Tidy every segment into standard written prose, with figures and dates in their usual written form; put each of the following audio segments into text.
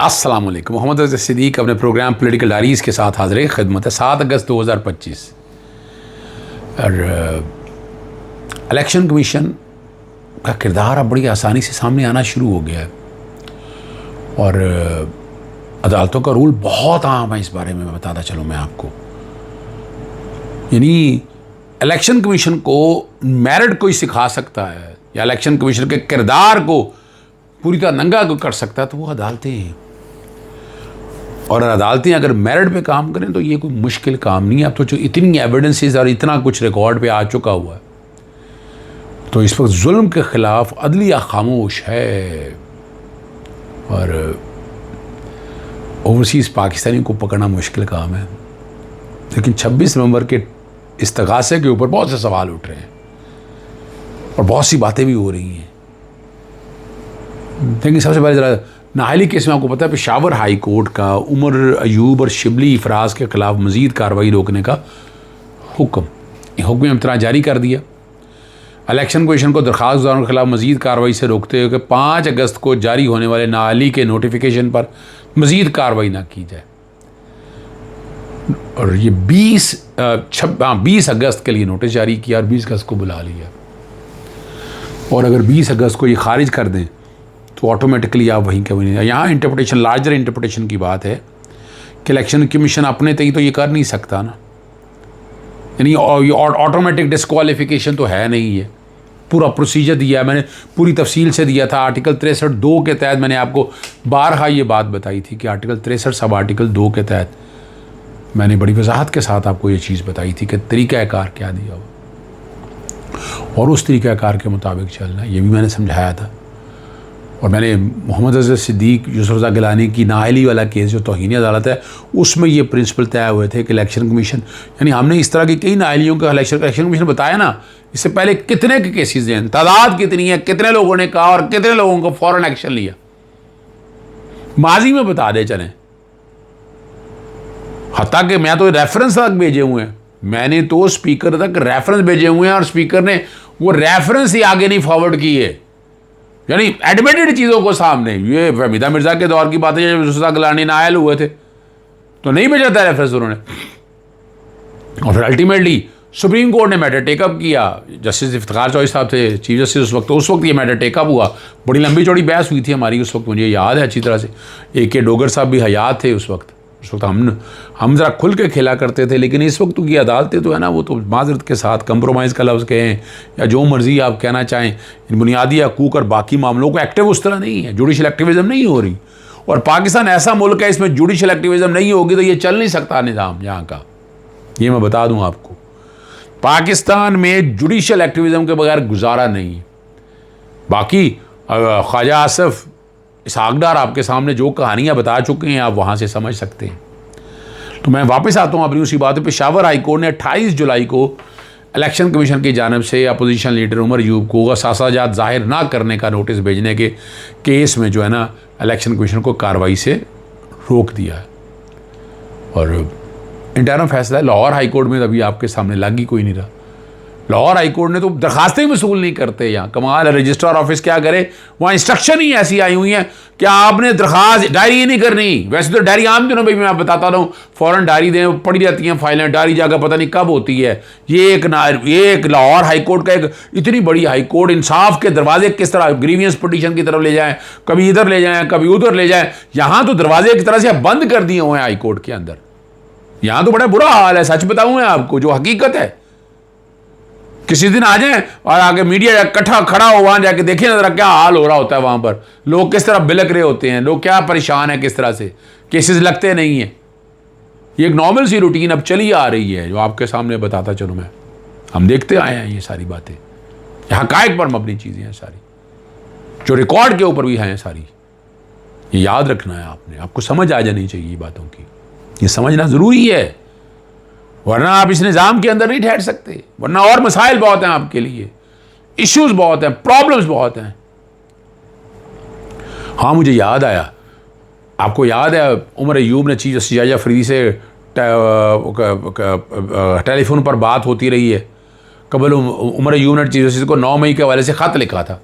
अस्सलाम वालेकुम। मोहम्मद अज़हर सिद्दीक़ अपने प्रोग्राम पॉलिटिकल डायरीज़ के साथ हाज़िर खिदमत है। 7 अगस्त 2025 और इलेक्शन कमीशन का किरदार अब बड़ी आसानी से सामने आना शुरू हो गया है और अदालतों का रूल बहुत आम है। इस बारे में मैं बताता चलूँ मैं आपको, यानी इलेक्शन कमीशन को मेरिट कोई सिखा सकता है या इलेक्शन कमीशन के किरदार को पूरी तरह नंगा को कर सकता है तो वो अदालतें हैं। और अदालतें अगर मेरिट पे काम करें तो ये कोई मुश्किल काम नहीं है। अब तो जो इतनी एविडेंसेस और इतना कुछ रिकॉर्ड पे आ चुका हुआ है तो इस वक्त जुल्म के ख़िलाफ़ अदलिया खामोश है और ओवरसीज़ पाकिस्तानियों को पकड़ना मुश्किल काम है। लेकिन 26 नवंबर के इस्तग़ासे के ऊपर बहुत से सवाल उठ रहे हैं और बहुत सी बातें भी हो रही हैं। लेकिन सबसे पहले ज़रा नाहली केस में आपको पता है पेशावर हाई कोर्ट का उमर अयूब और शिबली इफराज के ख़िलाफ़ मज़ीद कार्रवाई रोकने का हुक्म इम्तना जारी कर दिया। इलेक्शन कमीशन को दरख्वास्तदारों के खिलाफ मज़ीद कार्रवाई से रोकते हुए कि 5 अगस्त को जारी होने वाले नाअहली के नोटिफिकेशन पर मज़ीद कार्रवाई ना की जाए। और ये 20 अगस्त के लिए नोटिस जारी किया और 20 अगस्त को बुला लिया। और अगर 20 अगस्त को ये खारिज कर दें तो ऑटोमेटिकली आप वहीं के वहीं। यहाँ इंटरप्रिटेशन, लार्जर इंटरप्रिटेशन की बात है कि इलेक्शन कमीशन अपने तय तो ये कर नहीं सकता ना, यानी ऑटोमेटिक डिस्क्वालिफिकेशन तो है नहीं। है पूरा प्रोसीजर दिया है मैंने, पूरी तफसील से दिया था। आर्टिकल 63(2) के तहत मैंने आपको बारहा ये बात बताई थी कि आर्टिकल 63 सब आर्टिकल 2 के तहत मैंने बड़ी वजाहत के साथ आपको ये चीज़ बताई थी कि तरीक़ाकार क्या दिया हो और उस तरीक़ाकार के मुताबिक चलना, ये भी मैंने समझाया था। और मैंने मोहम्मद अज़हर सिद्दीक़, यूसुफ रज़ा गिलानी की नाअहली वाला केस जो तौहीन अदालत है उसमें ये प्रिंसिपल तय हुए थे कि इलेक्शन कमीशन, यानी हमने इस तरह की कई नाअहलियों का इलेक्शन कमीशन बताया ना, इससे पहले कितने के केसेस हैं, तादाद कितनी है, कितने लोगों ने कहा और कितने लोगों को फ़ौरन एक्शन लिया, माजी में बता दे चलें। हत्ता कि मैं तो रेफरेंस तक भेजे हुए हैं, मैंने तो स्पीकर तक रेफरेंस भेजे हुए हैं और स्पीकर ने वो रेफरेंस ही आगे नहीं फॉरवर्ड किए, यानी एडमिटेड चीज़ों को सामने। ये हमीदा मिर्ज़ा के दौर की बात है जब यूसुफ गिलानी नाअहल हुए थे तो नहीं भेजा था रेफरेंस उन्होंने। और फिर अल्टीमेटली सुप्रीम कोर्ट ने मैटर टेकअप किया। जस्टिस इफ्तिखार चौधरी साहब थे चीफ जस्टिस उस वक्त ये मैटर टेकअप हुआ। बड़ी लंबी चौड़ी बहस हुई थी हमारी उस वक्त, मुझे याद है अच्छी तरह से। AK डोगर साहब भी हयात थे उस वक्त हम ज़रा खुल के खेला करते थे। लेकिन इस वक्त की अदालतें तो है ना, वो तो माजरत के साथ कंप्रोमाइज़ का लफ्ज़ कहें या जो मर्ज़ी आप कहना चाहें, इन बुनियादी हकूक़ और बाकी मामलों को एक्टिव उस तरह नहीं है, जुडिशल एक्टिविज़म नहीं हो रही। और पाकिस्तान ऐसा मुल्क है इसमें जुडिशल एक्टिविज़म नहीं होगी तो ये चल नहीं सकता निज़ाम यहाँ का, ये मैं बता दूँ आपको। पाकिस्तान में जुडिशल एक्टिविज़म के बगैर गुजारा नहीं है। बाकी ख्वाजा आसिफ इसहाक़ आपके सामने जो कहानियाँ बता चुके हैं आप वहाँ से समझ सकते हैं। तो मैं वापस आता हूँ अपनी उसी बात पे। पेशावर हाई कोर्ट ने 28 जुलाई को इलेक्शन कमीशन की जानिब से अपोजिशन लीडर उमर अयूब को असासाजात ज़ाहिर ना करने का नोटिस भेजने के केस में जो है ना इलेक्शन कमीशन को कार्रवाई से रोक दिया है। और इंटरम फैसला है। लाहौर हाई कोर्ट में अभी आपके सामने लागी कोई नहीं रहा। लाहौर हाई कोर्ट ने तो दरखास्तें वसूल नहीं करते। यहाँ कमाल है, रजिस्ट्रार ऑफिस क्या करे, वहाँ इंस्ट्रक्शन ही ऐसी आई हुई हैं कि आपने दरखास्त डायरी ही नहीं करनी। वैसे तो डायरी आम दिनों में भी मैं पताता रहूँ फ़ौरन डायरी दें, पड़ी रहती हैं फाइलें, डायरी जाकर पता नहीं कब होती है। ये एक लाहौर हाई कोर्ट का एक इतनी बड़ी हाई कोर्ट, इंसाफ के दरवाजे किस तरह ग्रीवियंस पिटीशन की तरफ ले जाएँ, कभी इधर ले जाएँ कभी उधर ले जाएँ। यहाँ तो दरवाजे की तरह से बंद कर दिए हुए हैं हाई कोर्ट के अंदर। यहाँ तो बड़ा बुरा हाल है, सच बताऊँ मैं आपको जो हकीकत है। किसी दिन आ जाएं और आगे मीडिया इकट्ठा खड़ा हो, वहां जाके देखिए ना जरा क्या हाल हो रहा होता है वहां पर। लोग किस तरह बिलक रहे होते हैं, लोग क्या परेशान है, किस तरह से केसेस लगते नहीं हैं। ये एक नॉर्मल सी रूटीन अब चली आ रही है जो आपके सामने बताता चलूँ मैं। हम देखते आए हैं ये सारी बातें, यहाँ हक़ाइक़ पर मबनी चीज़ें हैं सारी, जो रिकॉर्ड के ऊपर भी हैं सारी। ये याद रखना है आपने, आपको समझ आ जानी चाहिए बातों की, ये समझना ज़रूरी है, वरना आप इस निज़ाम के अंदर नहीं ठहर सकते। वरना और मसाइल बहुत हैं आपके लिए, इश्यूज बहुत हैं, प्रॉब्लम्स बहुत हैं। हाँ मुझे याद आया, आपको याद है उमर अयूब ने चीफ जस्टिस याहिया अफरीदी से टेलीफोन पर बात होती रही है। कबल उमर अयूब ने चीफ जस्टिस को 9 मई के हवाले से ख़त लिखा था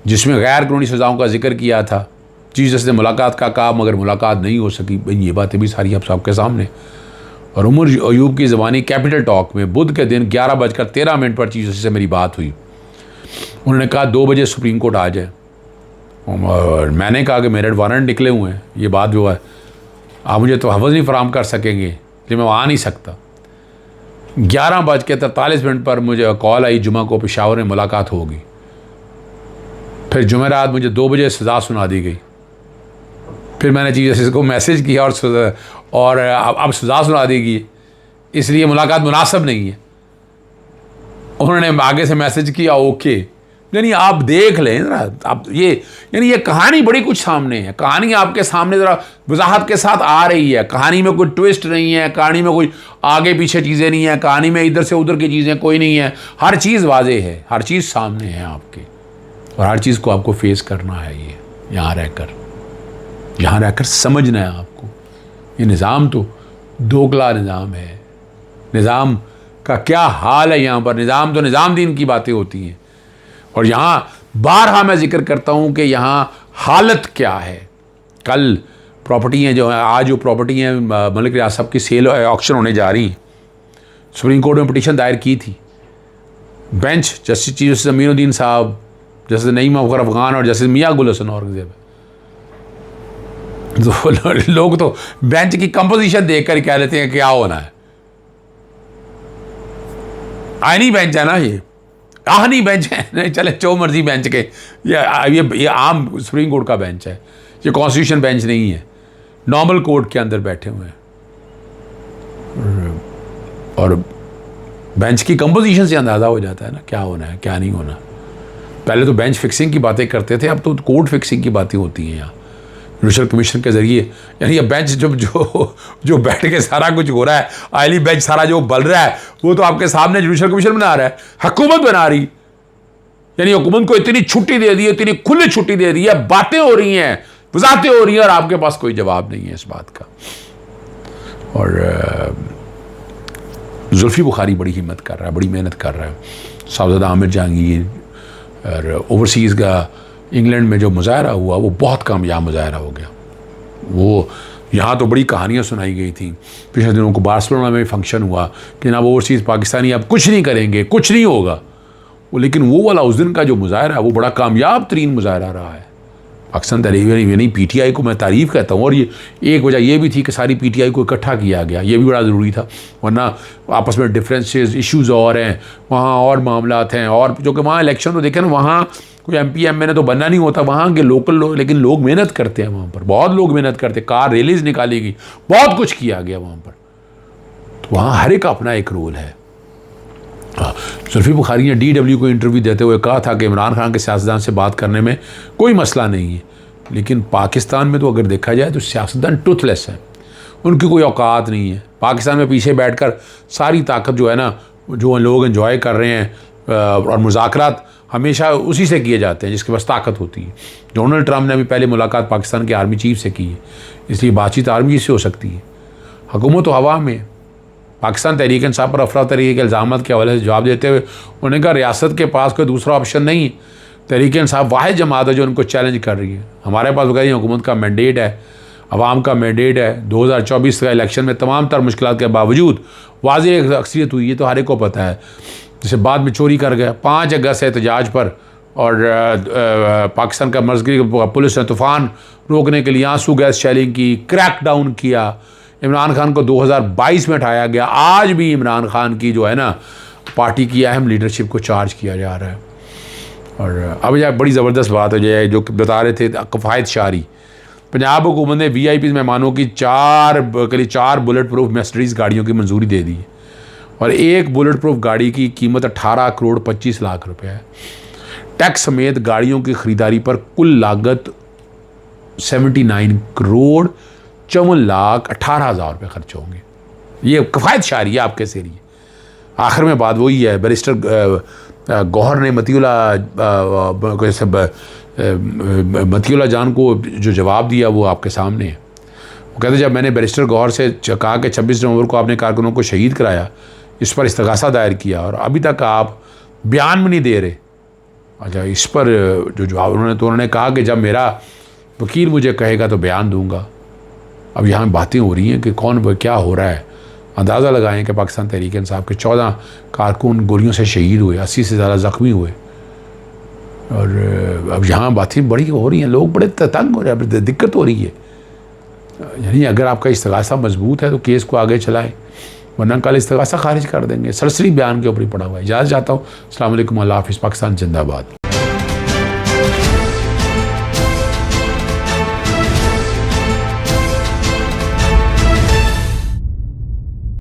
जिसमें गैर कानूनी सज़ाओं का जिक्र किया था चीफ जस्टिस ने मुलाकात का कहा मगर मुलाकात नहीं हो सकी। भाई ये बातें भी सारी आप सबके सामने। और उमर अयूब की ज़बानी कैपिटल टॉक में बुध के दिन 11:13 पर चीफ जस्टिस से मेरी बात हुई। उन्होंने कहा 2 बजे सुप्रीम कोर्ट आ जाए, और मैंने कहा कि मेरे वारंट निकले हुए हैं, ये बात जो है आप मुझे तो हफ़्ज़ नहीं फराम कर सकेंगे, इसलिए मैं आ नहीं सकता। 11:43 पर मुझे कॉल आई जुमा को पेशावर में मुलाकात होगी। फिर जुमेरात मुझे 2 बजे सज़ा सुना दी गई। फिर मैंने चीफ जस्टिस को मैसेज किया और अब सज़ा सुना दी गई, इसलिए मुलाकात मुनासिब नहीं है। उन्होंने आगे से मैसेज किया ओके। यानी आप देख लें ज़रा, आप यानी ये कहानी बड़ी कुछ सामने है। कहानी आपके सामने ज़रा वजाहत के साथ आ रही है। कहानी में कोई ट्विस्ट नहीं है, कहानी में कोई आगे पीछे चीज़ें नहीं है, कहानी में इधर से उधर की चीज़ें कोई नहीं है। हर चीज़ वाज़ेह है, हर चीज़ सामने है आपके, और हर चीज़ को आपको फेस करना है। ये यहाँ रहकर समझना है आपको। ये निज़ाम तो दोगला निज़ाम है। निज़ाम का क्या हाल है यहाँ पर। निज़ाम तो निज़ाम दीन की बातें होती हैं, और यहाँ बारहा मैं जिक्र करता हूँ कि यहाँ हालत क्या है। कल प्रॉपर्टी हैं जो है, आज जो प्रॉपर्टी हैं मलिक रियाज साहब की सेल ऑक्शन होने जा रही हैं। सुप्रीम कोर्ट में पिटीशन दायर की थी। Bench justice chief justice Aminuddin साहब, जस्टिस नईम अख्तर अफगान और जस्टिस मियां गुल हसन औरंगजेब। तो लोग तो बेंच की कंपोजिशन देखकर कह लेते हैं क्या होना है। आईनी बेंच है ना, ये आहनी बेंच है, नहीं चले जो मर्जी बेंच के, ये आम सुप्रीम कोर्ट का बेंच है, ये कॉन्स्टिट्यूशन बेंच नहीं है। नॉर्मल कोर्ट के अंदर बैठे हुए हैं, और बेंच की कंपोजिशन से अंदाज़ा हो जाता है ना क्या होना है क्या नहीं होना। पहले तो बेंच फिक्सिंग की बातें करते थे, अब तो कोर्ट फिक्सिंग की बातें होती हैं यहाँ जुडिशल कमीशन के ज़रिए। यानी अब बेंच जब जो बैठ के सारा कुछ हो रहा है, आईली बेंच सारा जो बल रहा है वो तो आपके सामने जुडिशल कमीशन बना रहा है, हुकूमत बना रही। यानी हुकूमत को इतनी छुट्टी दे दी है, इतनी खुली छुट्टी दे दी है, बातें हो रही हैं, वजाहतें हो रही हैं, और आपके पास कोई जवाब नहीं है इस बात का। और जुल्फी बुखारी बड़ी हिम्मत कर रहा है, बड़ी मेहनत कर रहा है। साहबजादा आमिर जहांगीर और ओवरसीज़ का इंग्लैंड में जो मुजाहरा हुआ वो बहुत कामयाब मुजाहरा हो गया। वो यहाँ तो बड़ी कहानियाँ सुनाई गई थी। पिछले दिनों को बार्सिलोना में फंक्शन हुआ कि ना वो ओवरसीज़ पाकिस्तानी अब कुछ नहीं करेंगे, कुछ नहीं होगा वो, लेकिन वो वाला उस दिन का जो मुजाहरा है वो बड़ा कामयाब तरीन मुजाहरा रहा है। पाकिस्तान तहरीक नहीं, पीटीआई को मैं तारीफ़ कहता हूँ। और ये एक वजह ये भी थी कि सारी पीटीआई को इकट्ठा किया गया, ये भी बड़ा ज़रूरी था, वरना आपस में डिफरेंसेस इश्यूज़ और हैं वहाँ, और मामलात हैं। और जो कि वहाँ इलेक्शन तो देखें ना, वहाँ कोई MP MA ने तो बनना नहीं होता, वहाँ के लोकल लोग, लेकिन लोग मेहनत करते हैं वहाँ पर, बहुत लोग मेहनत करते हैं। कार रैलीज निकाली गई, बहुत कुछ किया गया वहाँ पर। तो वहाँ हर एक अपना एक रोल है। जुल्फी बुखारी ने DW को इंटरव्यू देते हुए कहा था कि इमरान खान के सियासतदान से बात करने में कोई मसला नहीं है, लेकिन पाकिस्तान में तो अगर देखा जाए तो सियासतदान टूथलेस है, उनकी कोई औकात नहीं है। पाकिस्तान में पीछे बैठकर सारी ताकत जो है ना, जो लोग एंजॉय कर रहे हैं, और मुज़ाकरात हमेशा उसी से किए जाते हैं जिसके पास ताकत होती है। डोनाल्ड ट्रंप ने अभी पहले मुलाकात पाकिस्तान के आर्मी चीफ से की है, इसलिए बातचीत आर्मी से हो सकती है। हुकूमत तो हवा में। पाकिस्तान तहरीक इंसाफ पर अफरा तहरीक के इल्ज़ाम के हवाले से जवाब देते हुए उन्होंने कहा रियासत के पास कोई दूसरा ऑप्शन नहीं, तहरीक इंसाफ वाहिद जमात है जो उनको चैलेंज कर रही है। हमारे पास वगैरह हुकूमत का मैंडेट है, अवाम का मैंडेट है। 2024 का इलेक्शन में तमाम तर मुश्किलात के बावजूद वाज़ेह अक्सरियत हुई, ये तो हर एक को पता है। जैसे बाद में चोरी कर गया 5 अगस्त एहतजाज पर, और पाकिस्तान का मर्ज़गी पुलिस ने तूफ़ान रोकने के लिए आंसू गैस शेलिंग की, क्रैक डाउन किया। इमरान खान को 2022 में हटाया गया। आज भी इमरान खान की जो है ना पार्टी की अहम लीडरशिप को चार्ज किया जा रहा है। और अब यह बड़ी ज़बरदस्त बात हो जाए जो बता रहे थे कफ़ायत शारी। पंजाब हुकूमत ने VIP मेहमानों की 4 बुलेट प्रूफ मर्सिडीज़ गाड़ियों की मंजूरी दे दी है, और एक बुलेट प्रूफ गाड़ी की कीमत 18 करोड़ 25 लाख रुपये है। टैक्स समेत गाड़ियों की ख़रीदारी पर कुल लागत 79 करोड़ 54 लाख 18,000 रुपये खर्च होंगे। ये कफ़ायत शारी है आपके ज़रिए। आखिर में बात वही है, बैरिस्टर गौहर ने मतीउल्लाह जान को जो जवाब दिया वो आपके सामने है। वो कहते जब मैंने बैरिस्टर गौहर से कहा कि 26 नवंबर को आपने कारकुनों को शहीद कराया, इस पर इस्तग़ासा दायर किया और अभी तक आप बयान भी नहीं दे रहे। अच्छा, इस पर जो जवाब उन्होंने कहा कि जब मेरा वकील मुझे कहेगा तो बयान दूंगा। अब यहाँ बातें हो रही हैं कि कौन क्या हो रहा है। अंदाज़ा लगाएं कि पाकिस्तान तहरीक इंसाफ के 14 कारकुन गोलियों से शहीद हुए, 80 से ज़्यादा ज़ख्मी हुए। और अब यहाँ बातें बड़ी हो रही हैं, लोग बड़े तंग हो रहे हैं, दिक्कत हो रही है। यानी अगर आपका इस्तगासा मजबूत है तो केस को आगे चलाएं, वरना कल इस्तगासा खारिज कर देंगे। सरसरी बयान के ऊपर ही पड़ा हुआ है। इजाज़त चाहता हूँ। अस्सलाम वालेकुम, अल्लाह हाफ़िज़। पाकिस्तान जिंदाबाद।